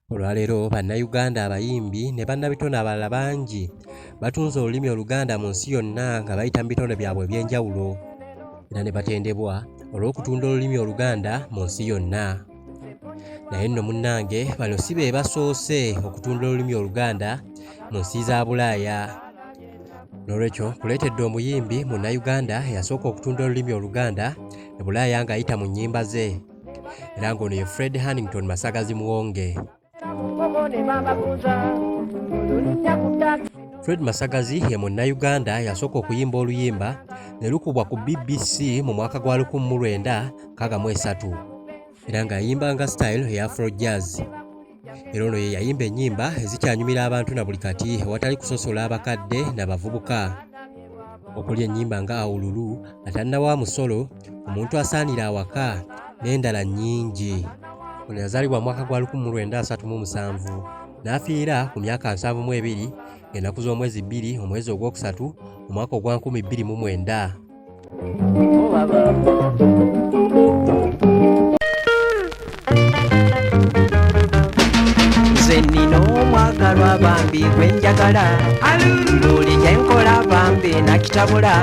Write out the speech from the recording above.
Olwaleero bannayuganda abayimbi ne bannabitone abalala bangi batunze olulimi Oluganda mu nsi yonna nga bayita mu bitone byabwe eby'enjawulo era ne batendebwa olw'okutunda olulimi Oluganda mu nsi yonna. Naye nno munnange bano si be basoose okutunda olulimi Oluganda mu nsi za Bulaaya. N'olwekyo kuleetedde omuyimbi munnayuganda eyasooka okutunda olulimi Oluganda e Bulaaya ng'ayita mu nnyimba ze era ng'ono ye Fred Hannington Masagazi Muwonge. Fred Masagazi ye munnayuganda yasooka okuyimba oluyimba ne lukubwa ku BBC mu mwaka gwa 1963 era ng'ayimbanga style eya Afro Jazz. Era ono ye yayimba ennyimba ezikyanyumira abantu na buli kati ewatali kusosola abakadde n'abavubuka. Okuli ennyimba nga Awululu, Atannawa Musolo, Omuntu Asaanira Awaka n'endala nnyingi. Ono yazaalibwa mu mwaka gwa 1937 n'afiira ku myaka 72 ng'ennaku z'omwezi 2 omwezi ogwokusatu omwaka ogwa 2009. Nze nnina omwagalwa bambi gwe njagala, buli kye nkola bambi nakitabula.